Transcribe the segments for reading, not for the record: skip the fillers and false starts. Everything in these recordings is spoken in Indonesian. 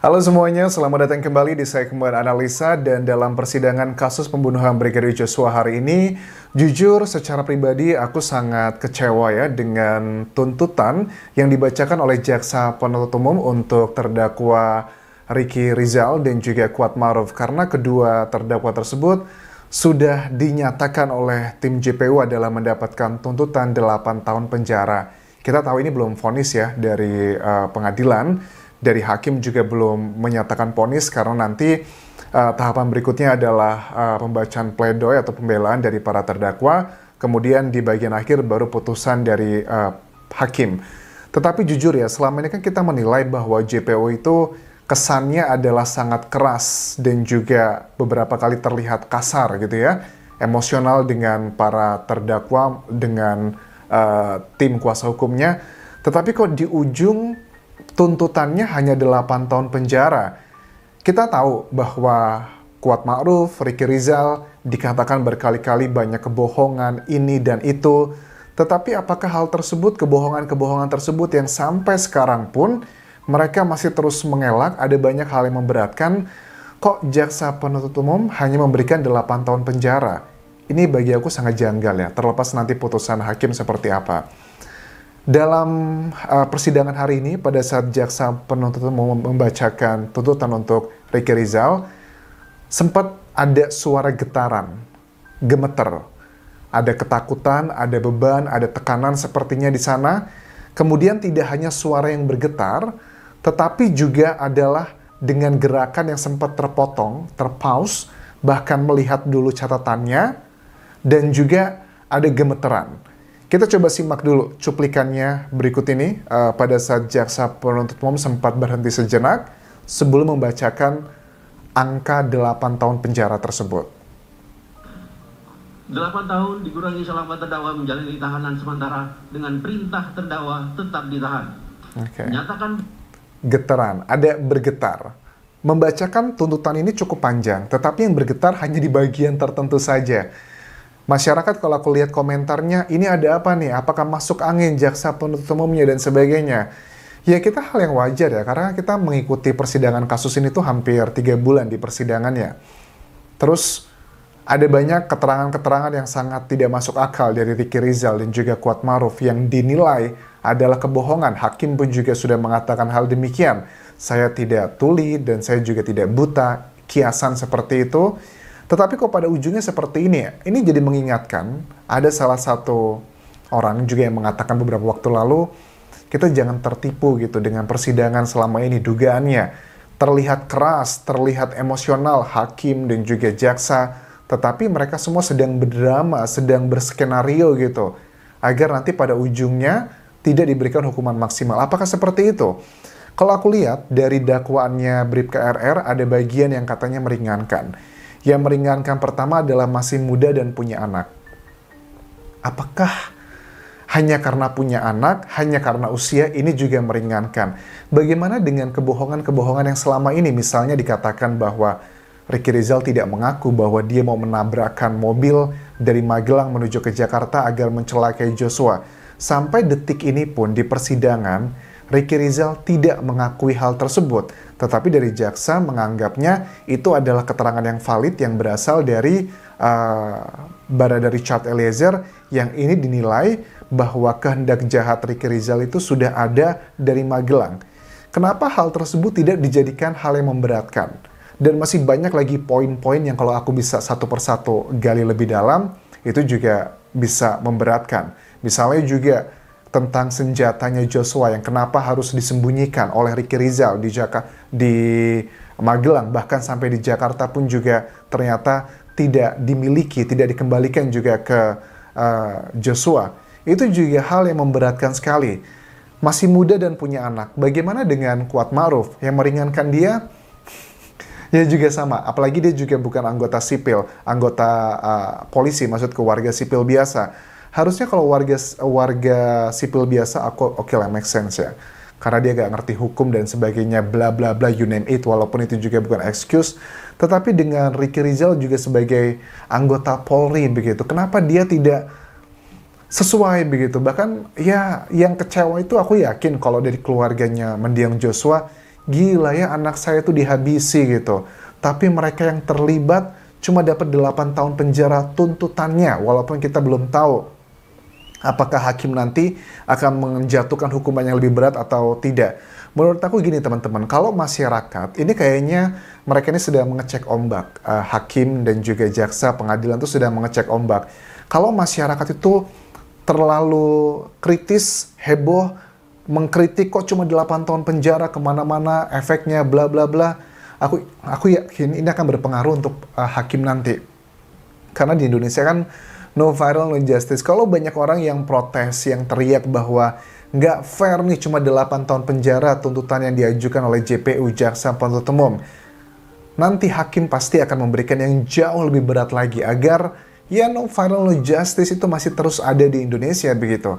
Halo semuanya, selamat datang kembali di segmen analisa dan dalam persidangan kasus pembunuhan Brigadir Joshua hari ini, jujur secara pribadi aku sangat kecewa ya dengan tuntutan yang dibacakan oleh Jaksa Penuntut Umum untuk terdakwa Ricky Rizal dan juga Kuat Maruf karena kedua terdakwa tersebut sudah dinyatakan oleh tim JPU adalah mendapatkan tuntutan 8 tahun penjara. Kita tahu ini belum vonis ya dari pengadilan. Dari hakim juga belum menyatakan vonis karena nanti tahapan berikutnya adalah pembacaan pledoi atau pembelaan dari para terdakwa, kemudian di bagian akhir baru putusan dari hakim. Tetapi jujur ya, selama ini kan kita menilai bahwa JPO itu kesannya adalah sangat keras dan juga beberapa kali terlihat kasar gitu ya, emosional dengan para terdakwa, dengan tim kuasa hukumnya. Tetapi kok di ujung tuntutannya hanya 8 tahun penjara. Kita tahu bahwa Kuat Ma'ruf, Ricky Rizal dikatakan berkali-kali banyak kebohongan ini dan itu. Tetapi apakah hal tersebut, kebohongan-kebohongan tersebut yang sampai sekarang pun mereka masih terus mengelak, ada banyak hal yang memberatkan. Kok Jaksa Penuntut Umum hanya memberikan 8 tahun penjara? Ini bagi aku sangat janggal ya, terlepas nanti putusan hakim seperti apa. Dalam persidangan hari ini, pada saat Jaksa Penuntut Umum membacakan tuntutan untuk Ricky Rizal, sempat ada suara getaran, gemeter. Ada ketakutan, ada beban, ada tekanan sepertinya di sana. Kemudian tidak hanya suara yang bergetar, tetapi juga adalah dengan gerakan yang sempat terpotong, terpause, bahkan melihat dulu catatannya, dan juga ada gemeteran. Kita coba simak dulu cuplikannya berikut ini pada saat Jaksa Penuntut Umum sempat berhenti sejenak sebelum membacakan angka 8 tahun penjara tersebut. 8 tahun dikurangi selama terdakwa menjalani tahanan sementara dengan perintah terdakwa tetap ditahan. Menyatakan getaran, ada bergetar. Membacakan tuntutan ini cukup panjang, tetapi yang bergetar hanya di bagian tertentu saja. Masyarakat kalau aku lihat komentarnya, ini ada apa nih? Apakah masuk angin Jaksa Penuntut Umumnya dan sebagainya? Ya kita hal yang wajar ya, karena kita mengikuti persidangan kasus ini tuh hampir 3 bulan di persidangannya. Terus ada banyak keterangan-keterangan yang sangat tidak masuk akal dari Ricky Rizal dan juga Kuat Maruf yang dinilai adalah kebohongan. Hakim pun juga sudah mengatakan hal demikian. Saya tidak tuli dan saya juga tidak buta, kiasan seperti itu. Tetapi kok pada ujungnya seperti ini ya, ini jadi mengingatkan, ada salah satu orang juga yang mengatakan beberapa waktu lalu, kita jangan tertipu gitu dengan persidangan selama ini, dugaannya terlihat keras, terlihat emosional, hakim dan juga jaksa, tetapi mereka semua sedang berdrama, sedang berskenario gitu, agar nanti pada ujungnya tidak diberikan hukuman maksimal. Apakah seperti itu? Kalau aku lihat dari dakwaannya Bribka RR, ada bagian yang katanya meringankan. Yang meringankan pertama adalah masih muda dan punya anak. Apakah hanya karena punya anak, hanya karena usia, ini juga meringankan? Bagaimana dengan kebohongan-kebohongan yang selama ini? Misalnya dikatakan bahwa Ricky Rizal tidak mengaku bahwa dia mau menabrakkan mobil dari Magelang menuju ke Jakarta agar mencelakai Joshua. Sampai detik ini pun di persidangan, Ricky Rizal tidak mengakui hal tersebut, tetapi dari jaksa menganggapnya itu adalah keterangan yang valid yang berasal dari Barada Richard Eliezer yang ini dinilai bahwa kehendak jahat Ricky Rizal itu sudah ada dari Magelang. Kenapa hal tersebut tidak dijadikan hal yang memberatkan? Dan masih banyak lagi poin-poin yang kalau aku bisa satu persatu gali lebih dalam, itu juga bisa memberatkan. Misalnya juga tentang senjatanya Joshua yang kenapa harus disembunyikan oleh Ricky Rizal di Magelang, bahkan sampai di Jakarta pun juga ternyata tidak dimiliki, tidak dikembalikan juga ke Joshua. Itu juga hal yang memberatkan sekali. Masih muda dan punya anak. Bagaimana dengan Kuat Ma'ruf yang meringankan dia? Ya juga sama, apalagi dia juga bukan anggota sipil, anggota polisi, maksud ke warga sipil biasa. Harusnya kalau warga sipil biasa oke lah, make sense ya. Karena dia gak ngerti hukum dan sebagainya, bla bla bla, you name it, walaupun itu juga bukan excuse. Tetapi dengan Ricky Rizal juga sebagai anggota Polri begitu, kenapa dia tidak sesuai begitu? Bahkan ya yang kecewa itu aku yakin kalau dari keluarganya mendiang Joshua, gila ya anak saya tuh dihabisi gitu. Tapi mereka yang terlibat cuma dapat 8 tahun penjara tuntutannya, walaupun kita belum tahu apakah hakim nanti akan menjatuhkan hukuman yang lebih berat atau tidak. Menurut aku gini teman-teman, kalau masyarakat, ini kayaknya mereka ini sedang mengecek ombak. Hakim dan juga jaksa pengadilan itu sedang mengecek ombak. Kalau masyarakat itu terlalu kritis, heboh, mengkritik kok cuma 8 tahun penjara kemana-mana, efeknya bla bla bla, aku yakin ini akan berpengaruh untuk hakim nanti. Karena di Indonesia kan no viral, no justice. Kalau banyak orang yang protes, yang teriak bahwa nggak fair nih cuma 8 tahun penjara tuntutan yang diajukan oleh JPU, Jaksa Penuntut Umum, nanti hakim pasti akan memberikan yang jauh lebih berat lagi agar ya no viral, no justice itu masih terus ada di Indonesia begitu.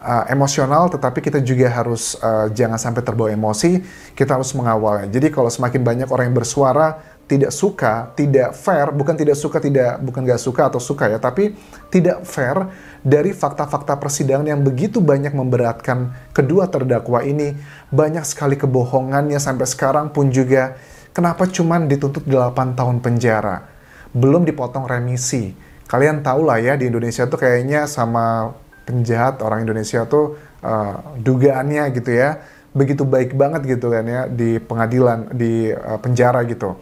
Emosional, tetapi kita juga harus jangan sampai terbawa emosi, kita harus mengawalnya. Jadi kalau semakin banyak orang yang bersuara, tidak suka, tidak fair, bukan nggak suka atau suka ya, tapi tidak fair dari fakta-fakta persidangan yang begitu banyak memberatkan kedua terdakwa ini, banyak sekali kebohongannya sampai sekarang pun juga, kenapa cuman dituntut 8 tahun penjara, belum dipotong remisi. Kalian tahu lah ya, di Indonesia tuh kayaknya sama penjahat orang Indonesia tuh dugaannya gitu ya, begitu baik banget gitu kan ya, di pengadilan, di penjara gitu.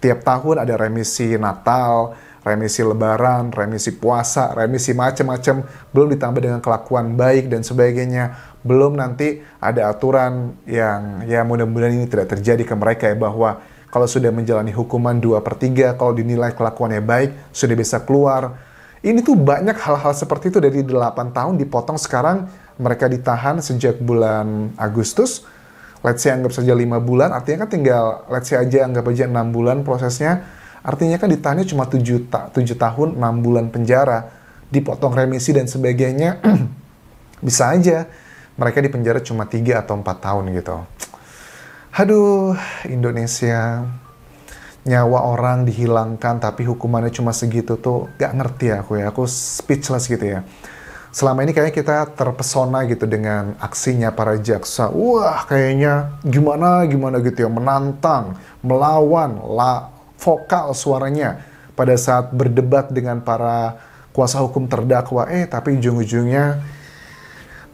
Tiap tahun ada remisi Natal, remisi Lebaran, remisi puasa, remisi macam-macam, belum ditambah dengan kelakuan baik dan sebagainya. Belum nanti ada aturan yang ya mudah-mudahan ini tidak terjadi ke mereka ya, bahwa kalau sudah menjalani hukuman 2/3, kalau dinilai kelakuannya baik, sudah bisa keluar. Ini tuh banyak hal-hal seperti itu, dari 8 tahun dipotong sekarang mereka ditahan sejak bulan Agustus. Let's say anggap saja 5 bulan, artinya kan tinggal, let's say aja anggap aja 6 bulan prosesnya, artinya kan ditahannya cuma 7 tahun, 6 bulan penjara, dipotong remisi dan sebagainya, bisa aja mereka dipenjara cuma 3 atau 4 tahun gitu. Aduh, Indonesia, nyawa orang dihilangkan tapi hukumannya cuma segitu tuh, gak ngerti aku speechless gitu ya. Selama ini kayaknya kita terpesona gitu dengan aksinya para jaksa. Wah, kayaknya gimana gitu ya, menantang, melawan, vokal suaranya pada saat berdebat dengan para kuasa hukum terdakwa. Tapi ujung-ujungnya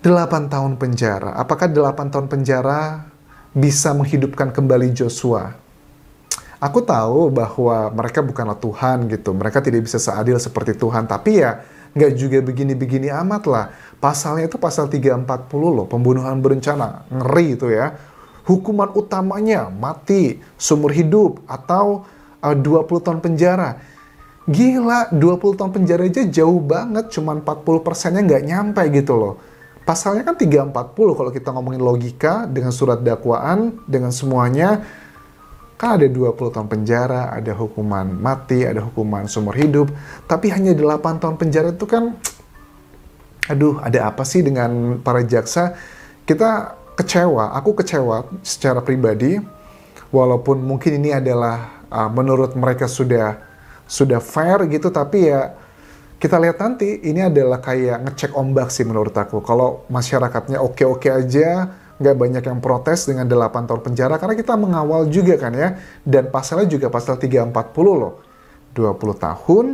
8 tahun penjara. Apakah 8 tahun penjara bisa menghidupkan kembali Joshua? Aku tahu bahwa mereka bukanlah Tuhan gitu. Mereka tidak bisa seadil seperti Tuhan. Tapi ya nggak juga begini-begini amat lah. Pasalnya itu pasal 340 loh, pembunuhan berencana. Ngeri itu ya. Hukuman utamanya mati, seumur hidup, atau 20 tahun penjara. Gila, 20 tahun penjara aja jauh banget, cuman 40%-nya nggak nyampe gitu loh. Pasalnya kan 340 kalau kita ngomongin logika, dengan surat dakwaan, dengan semuanya, kan ada 20 tahun penjara, ada hukuman mati, ada hukuman seumur hidup, tapi hanya 8 tahun penjara itu kan, aduh, ada apa sih dengan para jaksa? Kita kecewa, aku kecewa secara pribadi, walaupun mungkin ini adalah menurut mereka sudah fair gitu, tapi ya kita lihat nanti, ini adalah kayak ngecek ombak sih menurut aku. Kalau masyarakatnya oke-oke aja, nggak banyak yang protes dengan 8 tahun penjara, karena kita mengawal juga kan ya, dan pasalnya juga pasal 340 loh, 20 tahun,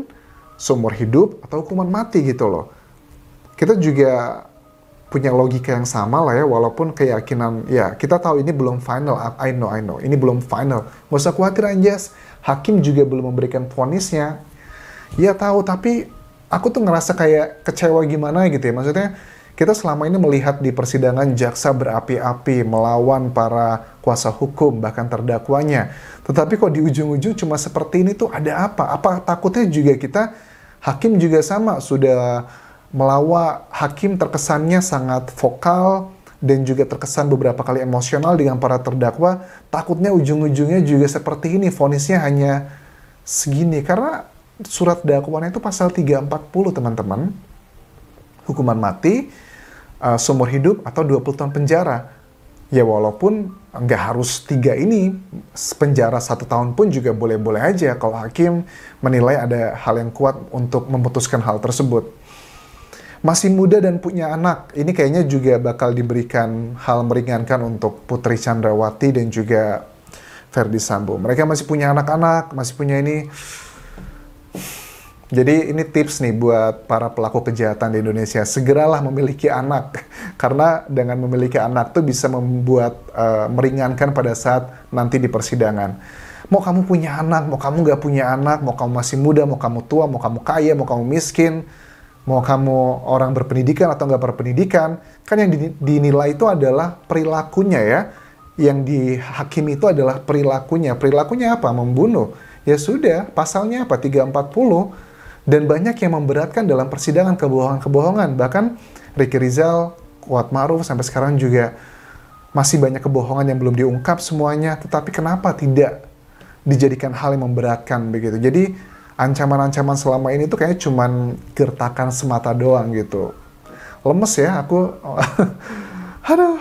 seumur hidup, atau hukuman mati gitu loh. Kita juga punya logika yang sama lah ya, walaupun keyakinan, ya kita tahu ini belum final, I know, ini belum final, nggak usah khawatir Anjas, hakim juga belum memberikan vonisnya, ya tahu, tapi aku tuh ngerasa kayak kecewa gimana gitu ya, maksudnya, kita selama ini melihat di persidangan jaksa berapi-api melawan para kuasa hukum, bahkan terdakwanya. Tetapi kok di ujung-ujung cuma seperti ini tuh ada apa? Apa takutnya juga kita, hakim juga sama, sudah melawan, hakim terkesannya sangat vokal, dan juga terkesan beberapa kali emosional dengan para terdakwa, takutnya ujung-ujungnya juga seperti ini, vonisnya hanya segini. Karena surat dakwaannya itu pasal 340 teman-teman, hukuman mati, seumur hidup, atau 20 tahun penjara. Ya walaupun nggak harus 3 ini, penjara 1 tahun pun juga boleh-boleh aja kalau hakim menilai ada hal yang kuat untuk memutuskan hal tersebut. Masih muda dan punya anak, ini kayaknya juga bakal diberikan hal meringankan untuk Putri Chandrawati dan juga Ferdy Sambo. Mereka masih punya anak-anak, masih punya ini. Jadi ini tips nih buat para pelaku kejahatan di Indonesia, segeralah memiliki anak. Karena dengan memiliki anak tuh bisa membuat meringankan pada saat nanti di persidangan. Mau kamu punya anak, mau kamu nggak punya anak, mau kamu masih muda, mau kamu tua, mau kamu kaya, mau kamu miskin, mau kamu orang berpendidikan atau nggak berpendidikan, kan yang dinilai itu adalah perilakunya ya. Yang dihakimi itu adalah perilakunya. Perilakunya apa? Membunuh. Ya sudah, pasalnya apa? 340. Dan banyak yang memberatkan dalam persidangan kebohongan-kebohongan. Bahkan Ricky Rizal, Kuat Ma'ruf sampai sekarang juga masih banyak kebohongan yang belum diungkap semuanya. Tetapi kenapa tidak dijadikan hal yang memberatkan begitu? Jadi ancaman-ancaman selama ini tuh kayaknya cuman gertakan semata doang gitu. Lemes ya aku. Aduh.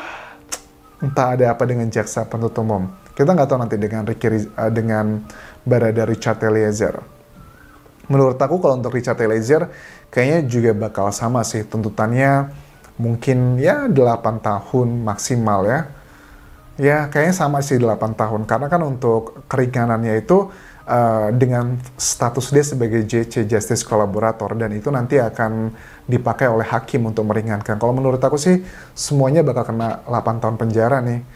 Entah ada apa dengan jaksa penuntut umum. Kita nggak tahu nanti dengan Barada Richard Eliezer. Menurut aku kalau untuk Richard Eliezer kayaknya juga bakal sama sih tuntutannya, mungkin ya 8 tahun maksimal ya. Ya kayaknya sama sih 8 tahun karena kan untuk keringanannya itu dengan status dia sebagai JC Justice Collaborator dan itu nanti akan dipakai oleh hakim untuk meringankan. Kalau menurut aku sih semuanya bakal kena 8 tahun penjara nih.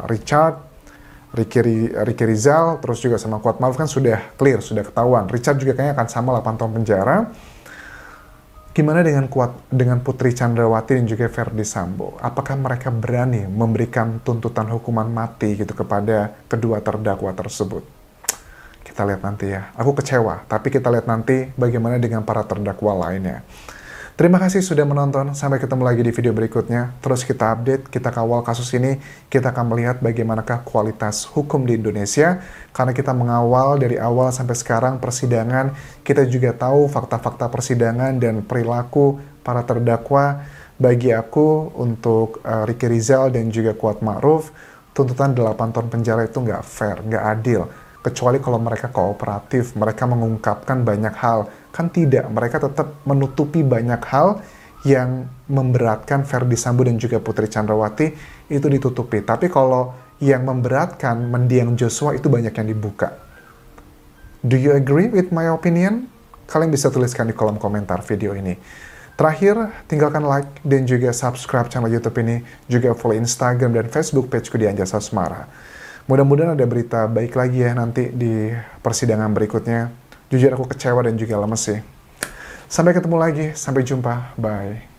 Richard, Ricky Rizal, terus juga sama Kuat Ma'ruf kan sudah clear, sudah ketahuan. Richard juga kayaknya akan sama 8 tahun penjara. Gimana dengan Putri Chandrawati dan juga Ferdy Sambo? Apakah mereka berani memberikan tuntutan hukuman mati gitu kepada kedua terdakwa tersebut? Kita lihat nanti ya. Aku kecewa, tapi kita lihat nanti bagaimana dengan para terdakwa lainnya. Terima kasih sudah menonton, sampai ketemu lagi di video berikutnya. Terus kita update, kita kawal kasus ini, kita akan melihat bagaimanakah kualitas hukum di Indonesia. Karena kita mengawal dari awal sampai sekarang persidangan, kita juga tahu fakta-fakta persidangan dan perilaku para terdakwa. Bagi aku, untuk Ricky Rizal dan juga Kuat Ma'ruf, tuntutan 8 tahun penjara itu nggak fair, nggak adil. Kecuali kalau mereka kooperatif, mereka mengungkapkan banyak hal. Kan tidak, mereka tetap menutupi banyak hal yang memberatkan Ferdy Sambo dan juga Putri Chandrawati itu ditutupi. Tapi kalau yang memberatkan mendiang Joshua itu banyak yang dibuka. Do you agree with my opinion? Kalian bisa tuliskan di kolom komentar video ini. Terakhir, tinggalkan like dan juga subscribe channel YouTube ini, juga follow Instagram dan Facebook pageku di Anjas Asmara. Mudah-mudahan ada berita baik lagi ya nanti di persidangan berikutnya. Jujur aku kecewa dan juga lemes sih. Sampai ketemu lagi, sampai jumpa, bye.